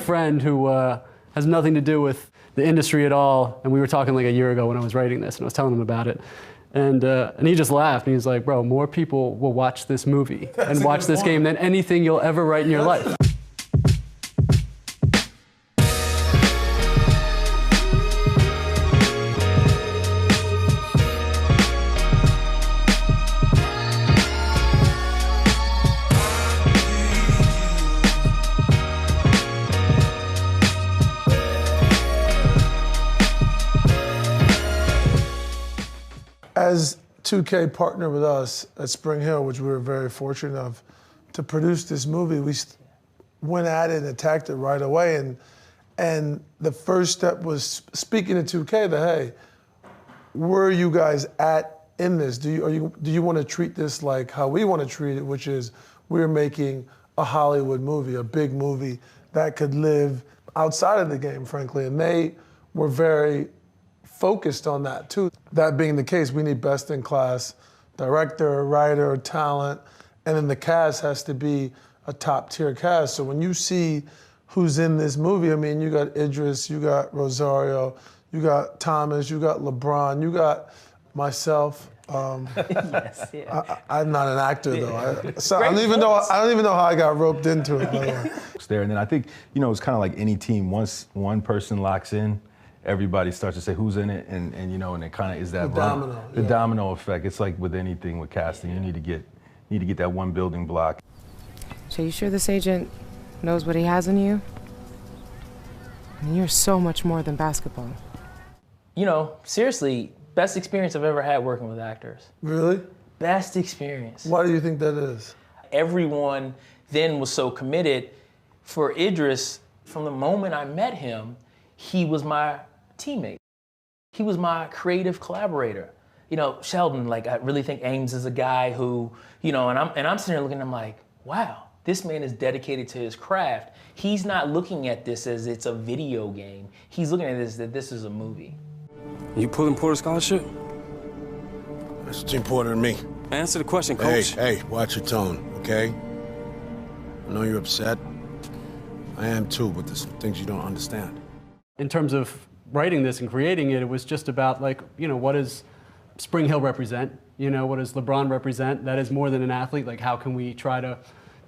friend who has nothing to do with the industry at all, and we were talking like a year ago when I was writing this, and I was telling him about it. And he just laughed, and he was like, bro, more people will watch this movie and watch this game than anything you'll ever write in your life. As 2K partnered with us at Spring Hill, which we were very fortunate of, to produce this movie, we went at it and attacked it right away. And the first step was speaking to 2K that, hey, where are you guys at in this? Do you want to treat this like how we want to treat it, which is we're making a Hollywood movie, a big movie that could live outside of the game, frankly. And they were very focused on that too. That being the case, we need best-in-class director, writer, talent, and then the cast has to be a top-tier cast. So when you see who's in this movie, I mean, you got Idris, you got Rosario, you got Thomas, you got LeBron, you got myself. Yes, yeah. I'm not an actor though. I don't even know how I got roped into it. There, and then I think it's kind of like any team. Once one person locks in, everybody starts to say who's in it, and it kind of is that the domino effect. It's like with anything with casting, you need to get that one building block. So you sure this agent knows what he has in you? I mean, you're so much more than basketball. Seriously, best experience I've ever had working with actors. Really? Best experience. Why do you think that is? Everyone then was so committed. For Idris, from the moment I met him, he was my teammate. He was my creative collaborator. Sheldon, I really think Ames is a guy who, and I'm sitting there looking at him like, wow, this man is dedicated to his craft. He's not looking at this as it's a video game. He's looking at this that this is a movie. You pulling Porter scholarship? That's Team Porter and me. Answer the question, coach. Hey, watch your tone, okay? I know you're upset. I am too, but there's some things you don't understand. In terms of writing this and creating it, it was just about what does Spring Hill represent? What does LeBron represent? That is more than an athlete. How can we try to,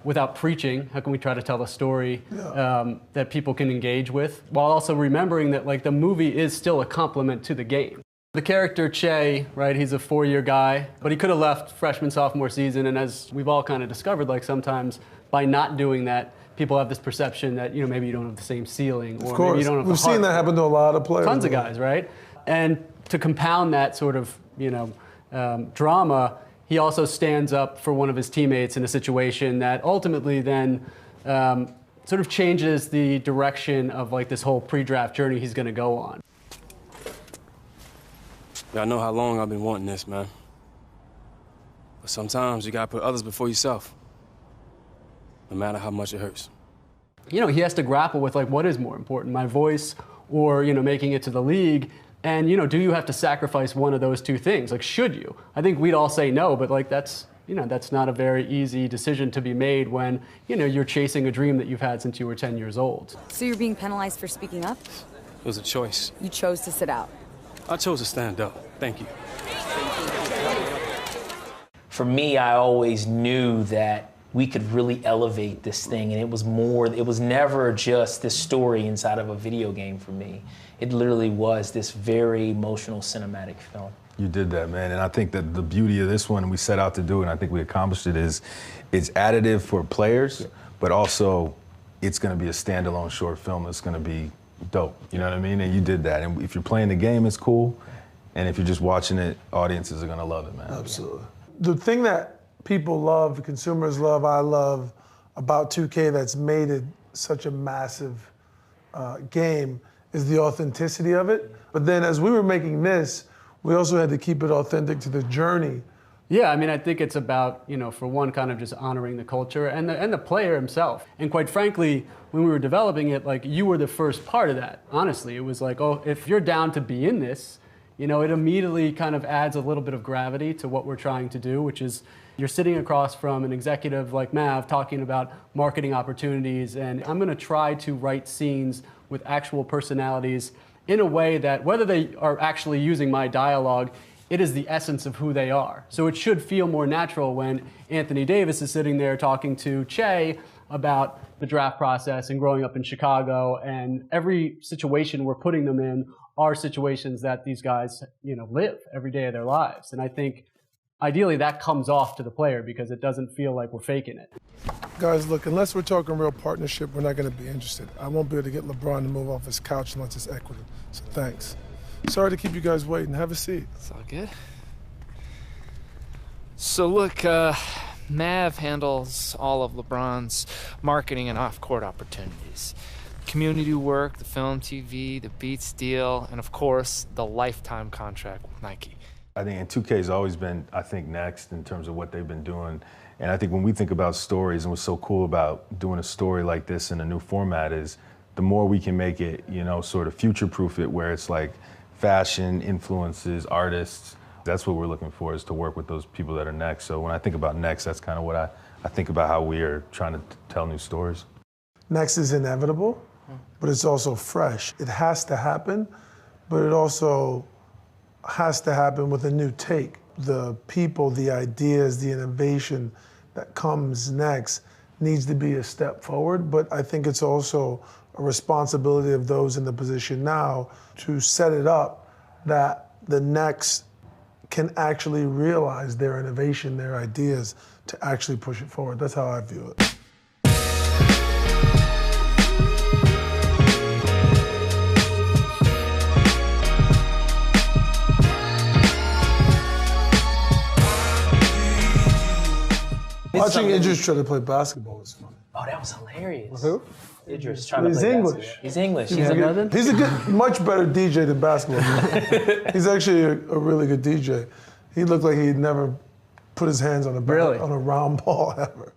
without preaching, how can we try to tell a story that people can engage with, while also remembering that the movie is still a complement to the game. The character Che, right, he's a 4-year guy, but he could have left freshman, sophomore season, and as we've all kind of discovered, sometimes by not doing that, people have this perception that maybe you don't have the same ceiling, or maybe you don't have the We've seen that happen to a lot of players. Tons of guys, right? And to compound that sort of drama, he also stands up for one of his teammates in a situation that ultimately then sort of changes the direction of this whole pre-draft journey he's going to go on. I know how long I've been wanting this, man. But sometimes you gotta put others before yourself, no matter how much it hurts. He has to grapple with what is more important, my voice or making it to the league. And do you have to sacrifice one of those two things? Should you? I think we'd all say no, but that's that's not a very easy decision to be made when you're chasing a dream that you've had since you were 10 years old. So you're being penalized for speaking up? It was a choice. You chose to sit out. I chose to stand up. Thank you. For me, I always knew that we could really elevate this thing, and it was never just this story inside of a video game for me. It literally was this very emotional cinematic film. You did that, man, and I think that the beauty of this one, and we set out to do it, and I think we accomplished it, is it's additive for players, but also it's going to be a standalone short film that's going to be dope, you know what I mean? And you did that, and if you're playing the game, it's cool, and if you're just watching it, audiences are going to love it, man. Absolutely. The thing that people love, consumers love, I love about 2K that's made it such a massive game is the authenticity of it. But then as we were making this, we also had to keep it authentic to the journey. Yeah, I think it's about, for one, kind of just honoring the culture and the player himself. And quite frankly, when we were developing it, you were the first part of that, honestly. It was oh, if you're down to be in this, you know, it immediately kind of adds a little bit of gravity to what we're trying to do, which is you're sitting across from an executive like Mav talking about marketing opportunities, and I'm gonna try to write scenes with actual personalities in a way that, whether they are actually using my dialogue, it is the essence of who they are. So it should feel more natural when Anthony Davis is sitting there talking to Che about the draft process and growing up in Chicago, and every situation we're putting them in are situations that these guys, you know, live every day of their lives. And I think ideally that comes off to the player because it doesn't feel like we're faking it. Guys, look, unless we're talking real partnership, we're not going to be interested. I won't be able to get LeBron to move off his couch unless it's equity. So thanks. Sorry to keep you guys waiting. Have a seat. It's all good. So look, Mav handles all of LeBron's marketing and off-court opportunities. Community work, the film, TV, the Beats deal, and of course, the lifetime contract with Nike. I think, and 2K's always been, I think, next in terms of what they've been doing. And I think when we think about stories, and what's so cool about doing a story like this in a new format is the more we can make it, you know, sort of future-proof it, where it's like fashion, influences, artists. That's what we're looking for, is to work with those people that are next. So when I think about next, that's kind of what I think about how we are trying to tell new stories. Next is inevitable, but it's also fresh. It has to happen, but it also has to happen with a new take. The people, the ideas, the innovation that comes next needs to be a step forward, but I think it's also a responsibility of those in the position now to set it up that the next can actually realize their innovation, their ideas, to actually push it forward. That's how I view it. Watching Idris try to play basketball was fun. Oh, that was hilarious. Who? Idris trying to He's play English. basketball. He's English. He's a good, much better DJ than basketball. He's actually a really good DJ. He looked like he'd never put his hands on a round ball ever.